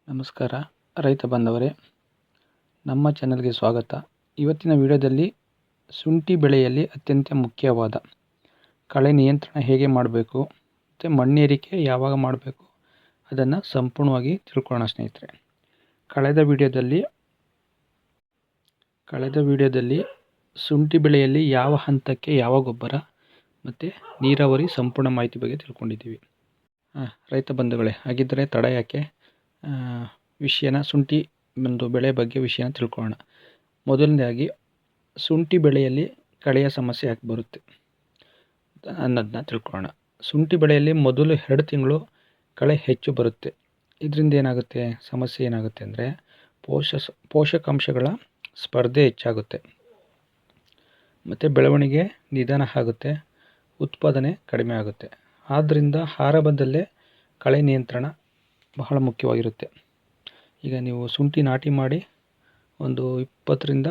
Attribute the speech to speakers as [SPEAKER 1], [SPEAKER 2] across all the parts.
[SPEAKER 1] ನಮಸ್ಕಾರ ರೈತ ಬಾಂಧವರೇ, ನಮ್ಮ ಚಾನಲ್ಗೆ ಸ್ವಾಗತ. ಇವತ್ತಿನ ವಿಡಿಯೋದಲ್ಲಿ ಶುಂಠಿ ಬೆಳೆಯಲ್ಲಿ ಅತ್ಯಂತ ಮುಖ್ಯವಾದ ಕಳೆ ನಿಯಂತ್ರಣ ಹೇಗೆ ಮಾಡಬೇಕು ಮತ್ತು ಮಣ್ಣೇರಿಕೆ ಯಾವಾಗ ಮಾಡಬೇಕು ಅದನ್ನು ಸಂಪೂರ್ಣವಾಗಿ ತಿಳ್ಕೊಳ್ಳೋಣ ಸ್ನೇಹಿತರೆ. ಕಳೆದ ವಿಡಿಯೋದಲ್ಲಿ ಶುಂಠಿ ಬೆಳೆಯಲ್ಲಿ ಯಾವ ಹಂತಕ್ಕೆ ಯಾವ ಗೊಬ್ಬರ ಮತ್ತು ನೀರಾವರಿ ಸಂಪೂರ್ಣ ಮಾಹಿತಿ ಬಗ್ಗೆ ತಿಳ್ಕೊಂಡಿದ್ದೀವಿ. ರೈತ ಬಂಧುಗಳೇ, ಹಾಗಿದ್ದರೆ ತಡ ಯಾಕೆ, ಶುಂಠಿ ಒಂದು ಬೆಳೆ ಬಗ್ಗೆ ವಿಷಯನ ತಿಳ್ಕೊಳ್ಳೋಣ. ಮೊದಲನೇದಾಗಿ ಶುಂಠಿ ಬೆಳೆಯಲ್ಲಿ ಕಳೆಯ ಸಮಸ್ಯೆ ಯಾಕೆ ಬರುತ್ತೆ ಅನ್ನೋದನ್ನ ತಿಳ್ಕೊಳ್ಳೋಣ. ಶುಂಠಿ ಬೆಳೆಯಲ್ಲಿ ಮೊದಲು 2 ತಿಂಗಳು ಕಳೆ ಹೆಚ್ಚು ಬರುತ್ತೆ. ಇದರಿಂದ ಸಮಸ್ಯೆ ಏನಾಗುತ್ತೆ ಅಂದರೆ ಪೋಷಕಾಂಶಗಳ ಸ್ಪರ್ಧೆ ಹೆಚ್ಚಾಗುತ್ತೆ ಮತ್ತು ಬೆಳವಣಿಗೆ ನಿಧಾನ ಆಗುತ್ತೆ, ಉತ್ಪಾದನೆ ಕಡಿಮೆ ಆಗುತ್ತೆ. ಆದ್ದರಿಂದ ಆರಂಭದಲ್ಲೇ ಕಳೆ ನಿಯಂತ್ರಣ ಬಹಳ ಮುಖ್ಯವಾಗಿರುತ್ತೆ. ಈಗ ನೀವು ಶುಂಠಿ ನಾಟಿ ಮಾಡಿ ಒಂದು 20ರಿಂದ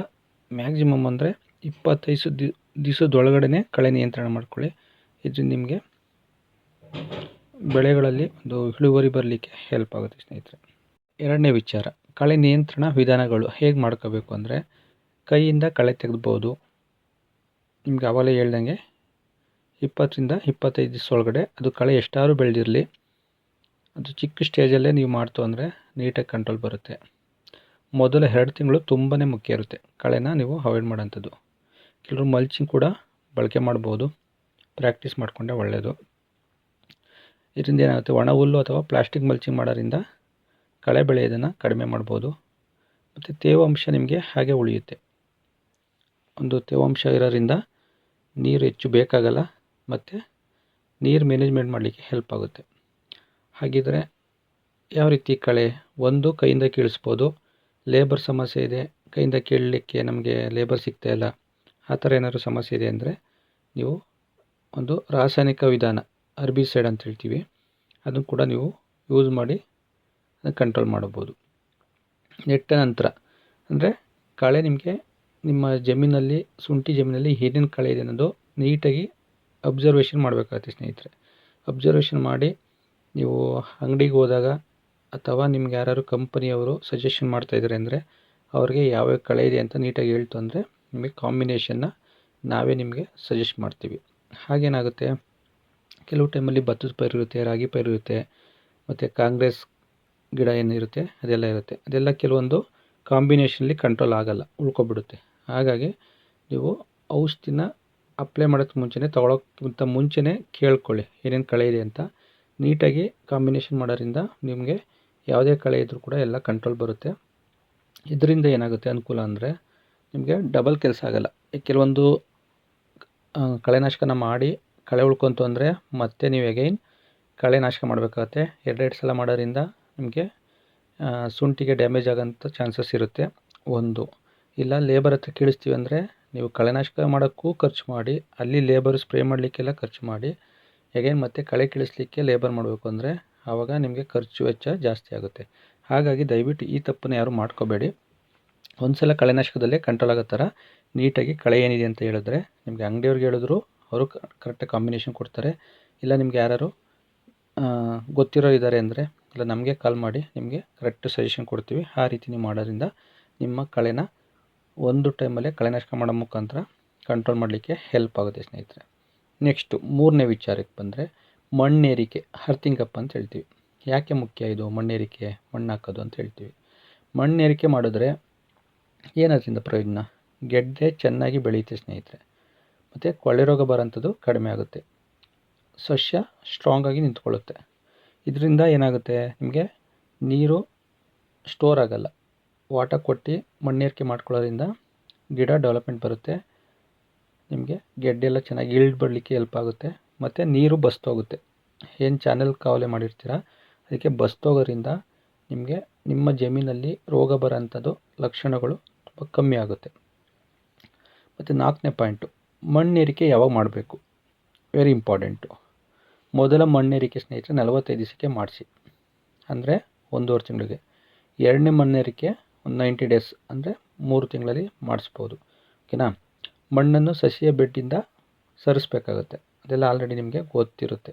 [SPEAKER 1] ಮ್ಯಾಕ್ಸಿಮಮ್ ಅಂದರೆ 25 ದಿವಸದೊಳಗಡೆ ಕಳೆ ನಿಯಂತ್ರಣ ಮಾಡ್ಕೊಳ್ಳಿ. ಇದರಿಂದ ನಿಮಗೆ ಬೆಳೆಗಳಲ್ಲಿ ಒಂದು ಇಳುವರಿ ಬರಲಿಕ್ಕೆ ಹೆಲ್ಪ್ ಆಗುತ್ತೆ ಸ್ನೇಹಿತರೆ. ಎರಡನೇ ವಿಚಾರ, ಕಳೆ ನಿಯಂತ್ರಣ ವಿಧಾನಗಳು ಹೇಗೆ ಮಾಡ್ಕೋಬೇಕು ಅಂದರೆ, ಕೈಯಿಂದ ಕಳೆ ತೆಗೆದ್ಬೋದು. ನಿಮ್ಗೆ ಆವಾಗಲೇ ಹೇಳ್ದಂಗೆ 20ರಿಂದ 25 ದಿವಸ ಒಳಗಡೆ ಅದು ಕಳೆ ಎಷ್ಟಾದ್ರೂ ಬೆಳೆದಿರಲಿ, ಅದು ಚಿಕ್ಕ ಸ್ಟೇಜಲ್ಲೇ ನೀವು ಮಾಡ್ತು ಅಂದರೆ ನೀಟಾಗಿ ಕಂಟ್ರೋಲ್ ಬರುತ್ತೆ. ಮೊದಲ 2 ತಿಂಗಳು ತುಂಬಾ ಮುಖ್ಯ ಇರುತ್ತೆ ಕಳೆನ ನೀವು ಅವಾಯ್ಡ್ ಮಾಡೋಂಥದ್ದು. ಕೆಲವರು ಮಲ್ಚಿಂಗ್ ಕೂಡ ಬಳಕೆ ಮಾಡ್ಬೋದು, ಪ್ರಾಕ್ಟೀಸ್ ಮಾಡಿಕೊಂಡ್ರೆ ಒಳ್ಳೆಯದು. ಇದರಿಂದ ಏನಾಗುತ್ತೆ, ಒಣ ಹುಲ್ಲು ಅಥವಾ ಪ್ಲಾಸ್ಟಿಕ್ ಮಲ್ಚಿಂಗ್ ಮಾಡೋದ್ರಿಂದ ಕಳೆ ಬೆಳೆಯೋದನ್ನು ಕಡಿಮೆ ಮಾಡ್ಬೋದು ಮತ್ತು ತೇವಾಂಶ ನಿಮಗೆ ಹಾಗೆ ಉಳಿಯುತ್ತೆ. ಒಂದು ತೇವಾಂಶ ಇರೋದ್ರಿಂದ ನೀರು ಹೆಚ್ಚು ಬೇಕಾಗಲ್ಲ ಮತ್ತು ನೀರು ಮ್ಯಾನೇಜ್ಮೆಂಟ್ ಮಾಡಲಿಕ್ಕೆ ಹೆಲ್ಪ್ ಆಗುತ್ತೆ. ಹಾಗಿದ್ರೆ ಯಾವ ರೀತಿ ಕಳೆ, ಒಂದು ಕೈಯಿಂದ ಕೀಳಿಸ್ಬೋದು. ಲೇಬರ್ ಸಮಸ್ಯೆ ಇದೆ, ಕೈಯಿಂದ ಕೀಳಲಿಕ್ಕೆ ನಮಗೆ ಲೇಬರ್ ಸಿಗ್ತಾಯಿಲ್ಲ, ಆ ಥರ ಏನಾದರೂ ಸಮಸ್ಯೆ ಇದೆ ಅಂದರೆ ನೀವು ಒಂದು ರಾಸಾಯನಿಕ ವಿಧಾನ, ಹರ್ಬಿಸೈಡ್ ಅಂತ ಹೇಳ್ತೀವಿ, ಅದನ್ನು ಕೂಡ ನೀವು ಯೂಸ್ ಮಾಡಿ ಕಂಟ್ರೋಲ್ ಮಾಡ್ಬೋದು. ನೆಟ್ಟ ನಂತರ ಅಂದರೆ ಕಳೆ ನಿಮಗೆ ನಿಮ್ಮ ಜಮೀನಲ್ಲಿ, ಶುಂಠಿ ಜಮೀನಲ್ಲಿ ಏನೇನು ಕಳೆ ಇದೆ ಅನ್ನೋದು ನೀಟಾಗಿ ಅಬ್ಸರ್ವೇಷನ್ ಮಾಡಬೇಕಾಗುತ್ತೆ ಸ್ನೇಹಿತರೆ. ಅಬ್ಸರ್ವೇಷನ್ ಮಾಡಿ ನೀವು ಅಂಗಡಿಗೆ ಹೋದಾಗ ಅಥವಾ ನಿಮ್ಗೆ ಯಾರು ಕಂಪನಿಯವರು ಸಜೆಷನ್ ಮಾಡ್ತಾಯಿದ್ದಾರೆ ಅಂದರೆ ಅವ್ರಿಗೆ ಯಾವ್ಯಾವ ಕಳೆ ಇದೆ ಅಂತ ನೀಟಾಗಿ ಹೇಳ್ತು ಅಂದರೆ ನಿಮಗೆ ಕಾಂಬಿನೇಷನ್ನ ನಾವೇ ನಿಮಗೆ ಸಜೆಸ್ಟ್ ಮಾಡ್ತೀವಿ. ಹಾಗೇನಾಗುತ್ತೆ, ಕೆಲವು ಟೈಮಲ್ಲಿ ಭತ್ತದ ಪೈರು ಇರುತ್ತೆ, ರಾಗಿ ಪೈರು ಇರುತ್ತೆ ಮತ್ತು ಕಾಂಗ್ರೆಸ್ ಗಿಡ ಏನಿರುತ್ತೆ ಅದೆಲ್ಲ ಇರುತ್ತೆ. ಅದೆಲ್ಲ ಕೆಲವೊಂದು ಕಾಂಬಿನೇಷನಲ್ಲಿ ಕಂಟ್ರೋಲ್ ಆಗಲ್ಲ, ಉಳ್ಕೊಬಿಡುತ್ತೆ. ಹಾಗಾಗಿ ನೀವು ಔಷಧಿನ ಅಪ್ಲೈ ಮಾಡೋಕ್ಕೆ ಮುಂಚೆನೇ, ತೊಗೊಳೋಕ್ಕಿಂತ ಮುಂಚೆನೇ ಕೇಳ್ಕೊಳ್ಳಿ ಏನೇನು ಕಳೆ ಇದೆ ಅಂತ. ನೀಟಾಗಿ ಕಾಂಬಿನೇಷನ್ ಮಾಡೋದ್ರಿಂದ ನಿಮಗೆ ಯಾವುದೇ ಕಳೆ ಇದ್ದರೂ ಕೂಡ ಎಲ್ಲ ಕಂಟ್ರೋಲ್ ಬರುತ್ತೆ. ಇದರಿಂದ ಏನಾಗುತ್ತೆ ಅನುಕೂಲ ಅಂದರೆ ನಿಮಗೆ ಡಬಲ್ ಕೆಲಸ ಆಗೋಲ್ಲ. ಕೆಲವೊಂದು ಕಳೆನಾಶಕನ ಮಾಡಿ ಕಳೆ ಉಳ್ಕೊಂತು ಅಂದರೆ ಮತ್ತೆ ನೀವು ಅಗೈನ್ ಕಳೆನಾಶಕ ಮಾಡಬೇಕಾಗತ್ತೆ. 2 ಸಲ ಮಾಡೋದ್ರಿಂದ ನಿಮಗೆ ಶುಂಠಿಗೆ ಡ್ಯಾಮೇಜ್ ಆಗೋಂಥ ಚಾನ್ಸಸ್ ಇರುತ್ತೆ. ಒಂದು ಇಲ್ಲ ಲೇಬರ್ ಹತ್ರ ಕೀಳಿಸ್ತೀವಿ ಅಂದರೆ ನೀವು ಕಳೆನಾಶಕ ಮಾಡೋಕ್ಕೂ ಖರ್ಚು ಮಾಡಿ, ಅಲ್ಲಿ ಲೇಬರ್ ಸ್ಪ್ರೇ ಮಾಡಲಿಕ್ಕೆಲ್ಲ ಖರ್ಚು ಮಾಡಿ, ಅಗೈನ್ ಮತ್ತೆ ಕಳೆ ಕೀಳಿಸ್ಲಿಕ್ಕೆ ಲೇಬರ್ ಮಾಡಬೇಕು ಅಂದರೆ ಆವಾಗ ನಿಮಗೆ ಖರ್ಚು ವೆಚ್ಚ ಜಾಸ್ತಿ ಆಗುತ್ತೆ. ಹಾಗಾಗಿ ದಯವಿಟ್ಟು ಈ ತಪ್ಪನ್ನು ಯಾರು ಮಾಡ್ಕೋಬೇಡಿ. ಒಂದು ಸಲ ಕಳೆನಾಶಕದಲ್ಲೇ ಕಂಟ್ರೋಲ್ ಆಗೋ ಥರ ನೀಟಾಗಿ ಕಳೆ ಏನಿದೆ ಅಂತ ಹೇಳಿದ್ರೆ ನಿಮಗೆ ಅಂಗಡಿಯವ್ರಿಗೆ ಹೇಳಿದ್ರು ಅವರು ಕರೆಕ್ಟಾಗಿ ಕಾಂಬಿನೇಷನ್ ಕೊಡ್ತಾರೆ. ಇಲ್ಲ ನಿಮ್ಗೆ ಯಾರು ಗೊತ್ತಿರೋ ಇದ್ದಾರೆ ಅಂದರೆ ಇಲ್ಲ ನಮಗೆ ಕಾಲ್ ಮಾಡಿ, ನಿಮಗೆ ಕರೆಕ್ಟ್ ಸಜೆಷನ್ ಕೊಡ್ತೀವಿ. ಆ ರೀತಿ ನೀವು ಮಾಡೋದ್ರಿಂದ ನಿಮ್ಮ ಕಳೆನ ಒಂದು ಟೈಮಲ್ಲೇ ಕಳೆನಾಶಕ ಮಾಡೋ ಮುಖಾಂತರ ಕಂಟ್ರೋಲ್ ಮಾಡಲಿಕ್ಕೆ ಹೆಲ್ಪ್ ಆಗುತ್ತೆ ಸ್ನೇಹಿತರೆ. ನೆಕ್ಸ್ಟು 3ನೇ ವಿಚಾರಕ್ಕೆ ಬಂದರೆ ಮಣ್ಣೇರಿಕೆ, ಅರ್ಥಿಂಗ್ ಅಪ್ ಅಂತ ಹೇಳ್ತೀವಿ. ಯಾಕೆ ಮುಖ್ಯ ಇದು ಮಣ್ಣೇರಿಕೆ, ಮಣ್ಣು ಹಾಕೋದು ಅಂತ ಹೇಳ್ತೀವಿ. ಮಣ್ಣೇರಿಕೆ ಮಾಡಿದ್ರೆ ಏನದರಿಂದ ಪ್ರಯೋಜನ, ಗೆಡ್ಡೆ ಚೆನ್ನಾಗಿ ಬೆಳೆಯುತ್ತೆ ಸ್ನೇಹಿತರೆ ಮತ್ತು ಕೊಳ್ಳೆ ರೋಗ ಬರೋಂಥದ್ದು ಕಡಿಮೆ ಆಗುತ್ತೆ, ಸಸ್ಯ ಸ್ಟ್ರಾಂಗಾಗಿ ನಿಂತ್ಕೊಳ್ಳುತ್ತೆ. ಇದರಿಂದ ಏನಾಗುತ್ತೆ, ನಿಮಗೆ ನೀರು ಸ್ಟೋರ್ ಆಗೋಲ್ಲ. ವಾಟರ್ ಕೊಟ್ಟು ಮಣ್ಣೇರಿಕೆ ಮಾಡ್ಕೊಳ್ಳೋದ್ರಿಂದ ಗಿಡ ಡೆವಲಪ್ಮೆಂಟ್ ಬರುತ್ತೆ, ನಿಮಗೆ ಗೆಡ್ಡೆ ಚೆನ್ನಾಗಿ ಇಳ್ದು ಬರಲಿಕ್ಕೆ ಹೆಲ್ಪ್ ಆಗುತ್ತೆ ಮತ್ತು ನೀರು ಬಸ್ತೋಗುತ್ತೆ. ಏನು ಚಾನಲ್ ಕಾವಲೆ ಮಾಡಿರ್ತೀರ ಅದಕ್ಕೆ ಬಸ್ತೋಗೋದ್ರಿಂದ ನಿಮಗೆ ನಿಮ್ಮ ಜಮೀನಲ್ಲಿ ರೋಗ ಬರೋಂಥದ್ದು ಲಕ್ಷಣಗಳು ತುಂಬ ಕಮ್ಮಿ ಆಗುತ್ತೆ. ಮತ್ತು 4ನೇ ಪಾಯಿಂಟು, ಮಣ್ಣೇರಿಕೆ ಯಾವಾಗ ಮಾಡಬೇಕು, ವೆರಿ ಇಂಪಾರ್ಟೆಂಟು. ಮೊದಲ ಮಣ್ಣೇರಿಕೆ ಸ್ನೇಹಿತರೆ 45 ದಿವಸಕ್ಕೆ ಮಾಡಿಸಿ, ಅಂದರೆ 1.5 ತಿಂಗಳಿಗೆ. 2ನೇ ಮಣ್ಣೇರಿಕೆ ಒಂದು 90 ಡೇಸ್ ಅಂದರೆ 3 ತಿಂಗಳಲ್ಲಿ ಮಾಡಿಸ್ಬೋದು. ಓಕೆನಾ. ಮಣ್ಣನ್ನು ಸಸಿಯ ಬೆಡ್ಡಿಂದ ಸರಿಸಬೇಕಾಗುತ್ತೆ, ಅದೆಲ್ಲ ಆಲ್ರೆಡಿ ನಿಮಗೆ ಗೊತ್ತಿರುತ್ತೆ,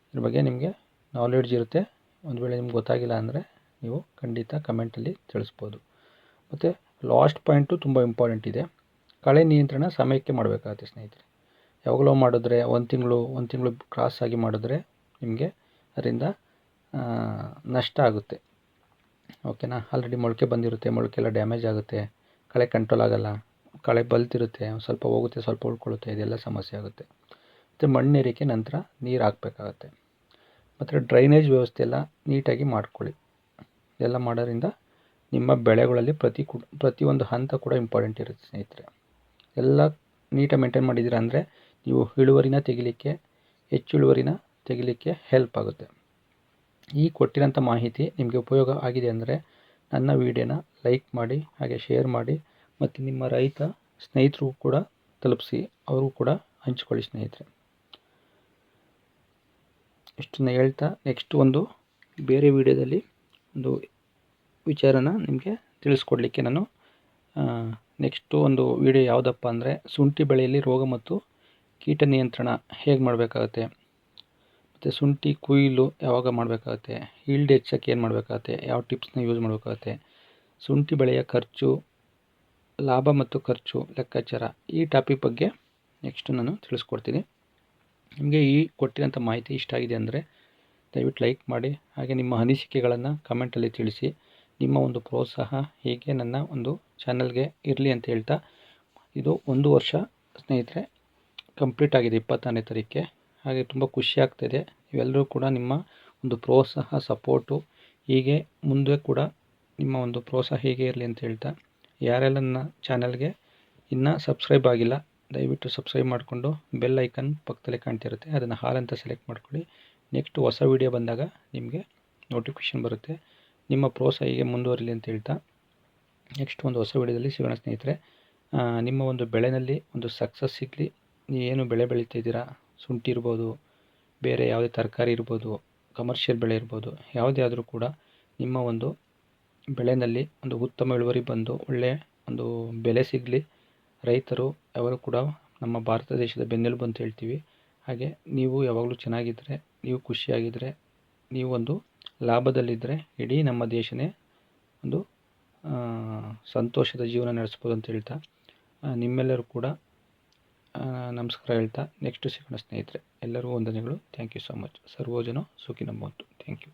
[SPEAKER 1] ಇದ್ರ ಬಗ್ಗೆ ನಿಮಗೆ ನಾಲೆಡ್ಜ್ ಇರುತ್ತೆ. ಒಂದು ವೇಳೆ ನಿಮ್ಗೆ ಗೊತ್ತಾಗಿಲ್ಲ ಅಂದರೆ ನೀವು ಖಂಡಿತ ಕಮೆಂಟಲ್ಲಿ ತಿಳಿಸ್ಬೋದು. ಮತ್ತು ಲಾಸ್ಟ್ ಪಾಯಿಂಟು ತುಂಬ ಇಂಪಾರ್ಟೆಂಟ್ ಇದೆ. ಕಳೆ ನಿಯಂತ್ರಣ ಸಮಯಕ್ಕೆ ಮಾಡಬೇಕಾಗುತ್ತೆ ಸ್ನೇಹಿತರೆ. ಯಾವಾಗಲೋ ಮಾಡಿದ್ರೆ ಒಂದು ತಿಂಗಳು ಕ್ರಾಸಾಗಿ ಮಾಡಿದ್ರೆ ನಿಮಗೆ ಅದರಿಂದ ನಷ್ಟ ಆಗುತ್ತೆ. ಓಕೆನಾ. ಆಲ್ರೆಡಿ ಮೊಳಕೆ ಬಂದಿರುತ್ತೆ, ಮೊಳಕೆ ಎಲ್ಲ ಡ್ಯಾಮೇಜ್ ಆಗುತ್ತೆ, ಕಳೆ ಕಂಟ್ರೋಲ್ ಆಗೋಲ್ಲ, ಕಳೆ ಬಲ್ತಿರುತ್ತೆ, ಸ್ವಲ್ಪ ಹೋಗುತ್ತೆ ಸ್ವಲ್ಪ ಉಳ್ಕೊಳ್ಳುತ್ತೆ, ಇದೆಲ್ಲ ಸಮಸ್ಯೆ ಆಗುತ್ತೆ. ಮತ್ತು ಮಣ್ಣೇರಿಕೆ ನಂತರ ನೀರು ಹಾಕಬೇಕಾಗತ್ತೆ. ಮತ್ತು ಡ್ರೈನೇಜ್ ವ್ಯವಸ್ಥೆ ಎಲ್ಲ ನೀಟಾಗಿ ಮಾಡ್ಕೊಳ್ಳಿ. ಇದೆಲ್ಲ ಮಾಡೋದ್ರಿಂದ ನಿಮ್ಮ ಬೆಳೆಗಳಲ್ಲಿ ಪ್ರತಿಯೊಂದು ಹಂತ ಕೂಡ ಇಂಪಾರ್ಟೆಂಟ್ ಇರುತ್ತೆ ಸ್ನೇಹಿತರೆ. ಎಲ್ಲ ನೀಟಾಗಿ ಮೇಂಟೈನ್ ಮಾಡಿದ್ದೀರಾ ಅಂದರೆ ನೀವು ಇಳುವರಿನ ತೆಗಿಲಿಕ್ಕೆ, ಹೆಚ್ಚು ಇಳುವರಿನ ತೆಗಿಲಿಕ್ಕೆ ಹೆಲ್ಪ್ ಆಗುತ್ತೆ. ಈ ಕೊಟ್ಟಿರೋಂಥ ಮಾಹಿತಿ ನಿಮಗೆ ಉಪಯೋಗ ಆಗಿದೆ ಅಂದರೆ ನನ್ನ ವಿಡಿಯೋನ ಲೈಕ್ ಮಾಡಿ, ಹಾಗೆ ಶೇರ್ ಮಾಡಿ, ಮತ್ತು ನಿಮ್ಮ ರೈತ ಸ್ನೇಹಿತರು ಕೂಡ ತಲುಪಿಸಿ, ಅವರು ಕೂಡ ಹಂಚ್ಕೊಳ್ಳಿ ಸ್ನೇಹಿತರೆ. ಇಷ್ಟನ್ನು ಹೇಳ್ತಾ ನೆಕ್ಸ್ಟ್ ಒಂದು ಬೇರೆ ವಿಡಿಯೋದಲ್ಲಿ ಒಂದು ವಿಚಾರನ ನಿಮಗೆ ತಿಳಿಸ್ಕೊಡ್ಲಿಕ್ಕೆ ನಾನು ನೆಕ್ಸ್ಟು ಒಂದು ವಿಡಿಯೋ ಯಾವುದಪ್ಪ ಅಂದರೆ ಶುಂಠಿ ಬೆಳೆಯಲ್ಲಿ ರೋಗ ಮತ್ತು ಕೀಟ ನಿಯಂತ್ರಣ ಹೇಗೆ ಮಾಡಬೇಕಾಗತ್ತೆ, ಮತ್ತು ಶುಂಠಿ ಕುಯ್ಲು ಯಾವಾಗ ಮಾಡಬೇಕಾಗತ್ತೆ, ಈಲ್ಡ್ ಹೆಚ್ಚಕ್ಕೆ ಏನು ಮಾಡಬೇಕಾಗತ್ತೆ, ಯಾವ ಟಿಪ್ಸ್ನ ಯೂಸ್ ಮಾಡಬೇಕಾಗತ್ತೆ, ಶುಂಠಿ ಬೆಳೆಯ ಖರ್ಚು, ಲಾಭ ಮತ್ತು ಖರ್ಚು ಲೆಕ್ಕಾಚಾರ, ಈ ಟಾಪಿಕ್ ಬಗ್ಗೆ ನೆಕ್ಸ್ಟ್ ನಾನು ತಿಳಿಸ್ಕೊಡ್ತೀನಿ. ನಿಮಗೆ ಈ ಕೊಟ್ಟಿರೋಂಥ ಮಾಹಿತಿ ಇಷ್ಟ ಆಗಿದೆ ಅಂದರೆ ದಯವಿಟ್ಟು ಲೈಕ್ ಮಾಡಿ, ಹಾಗೆ ನಿಮ್ಮ ಅನಿಸಿಕೆಗಳನ್ನು ಕಮೆಂಟಲ್ಲಿ ತಿಳಿಸಿ. ನಿಮ್ಮ ಒಂದು ಪ್ರೋತ್ಸಾಹ ಹೀಗೆ ನನ್ನ ಒಂದು ಚಾನಲ್ಗೆ ಇರಲಿ ಅಂತ ಹೇಳ್ತಾ, ಇದು 1 ವರ್ಷ ಸ್ನೇಹಿತರೆ ಕಂಪ್ಲೀಟ್ ಆಗಿದೆ 26ನೇ ತಾರೀಕಿಗೆ. ಹಾಗೆ ತುಂಬ ಖುಷಿ ಆಗ್ತಾಯಿದೆ. ನೀವೆಲ್ಲರೂ ಕೂಡ ನಿಮ್ಮ ಒಂದು ಪ್ರೋತ್ಸಾಹ ಸಪೋರ್ಟು ಹೀಗೆ ಮುಂದೆ ಕೂಡ ನಿಮ್ಮ ಒಂದು ಪ್ರೋತ್ಸಾಹ ಹೀಗೆ ಇರಲಿ ಅಂತ ಹೇಳ್ತಾ, ಯಾರೆಲ್ಲ ನನ್ನ ಚಾನಲ್ಗೆ ಇನ್ನೂ ಸಬ್ಸ್ಕ್ರೈಬ್ ಆಗಿಲ್ಲ ದಯವಿಟ್ಟು ಸಬ್ಸ್ಕ್ರೈಬ್ ಮಾಡಿಕೊಂಡು ಬೆಲ್ ಐಕನ್ ಪಕ್ಕದಲ್ಲೇ ಕಾಣ್ತಿರುತ್ತೆ, ಅದನ್ನು ಹಾಲ್ ಅಂತ ಸೆಲೆಕ್ಟ್ ಮಾಡ್ಕೊಳ್ಳಿ. ನೆಕ್ಸ್ಟ್ ಹೊಸ ವೀಡಿಯೋ ಬಂದಾಗ ನಿಮಗೆ ನೋಟಿಫಿಕೇಷನ್ ಬರುತ್ತೆ. ನಿಮ್ಮ ಪ್ರೋತ್ಸಾಹ ಹೀಗೆ ಮುಂದುವರಿಲಿ ಅಂತ ಹೇಳ್ತಾ ನೆಕ್ಸ್ಟ್ ಒಂದು ಹೊಸ ವೀಡಿಯೋದಲ್ಲಿ ಸಿಗೋಣ ಸ್ನೇಹಿತರೆ. ನಿಮ್ಮ ಒಂದು ಬೆಳೆಯಲ್ಲಿ ಒಂದು ಸಕ್ಸಸ್ ಸಿಗಲಿ. ಏನು ಬೆಳೆ ಬೆಳೀತಿದ್ದೀರಾ, ಶುಂಠಿ ಇರ್ಬೋದು, ಬೇರೆ ಯಾವುದೇ ತರಕಾರಿ ಇರ್ಬೋದು, ಕಮರ್ಷಿಯಲ್ ಬೆಳೆ ಇರ್ಬೋದು, ಯಾವುದೇ ಆದರೂ ಕೂಡ ನಿಮ್ಮ ಒಂದು ಬೆಳೆಯಲ್ಲಿ ಒಂದು ಉತ್ತಮ ಇಳುವರಿ ಬಂದು ಒಳ್ಳೆಯ ಒಂದು ಬೆಲೆ ಸಿಗಲಿ. ರೈತರು ಯಾವಾಗಲೂ ಕೂಡ ನಮ್ಮ ಭಾರತ ದೇಶದ ಬೆನ್ನೆಲುಬು ಅಂತ ಹೇಳ್ತೀವಿ. ಹಾಗೆ ನೀವು ಯಾವಾಗಲೂ ಚೆನ್ನಾಗಿದ್ದರೆ, ನೀವು ಖುಷಿಯಾಗಿದ್ದರೆ, ನೀವು ಒಂದು ಲಾಭದಲ್ಲಿದ್ದರೆ ಇಡೀ ನಮ್ಮ ದೇಶನೇ ಒಂದು ಸಂತೋಷದ ಜೀವನ ನಡೆಸ್ಬೋದು ಅಂತ ಹೇಳ್ತಾ ನಿಮ್ಮೆಲ್ಲರೂ ಕೂಡ ನಮಸ್ಕಾರ ಹೇಳ್ತಾ ನೆಕ್ಸ್ಟ್ ಸಿಗೋಣ ಸ್ನೇಹಿತರೆ. ಎಲ್ಲರಿಗೂ ವಂದನೆಗಳು. Thank you so much. ಸರ್ವೋಜನ ಸುಖಿನೋ ಭವಂತು. Thank you.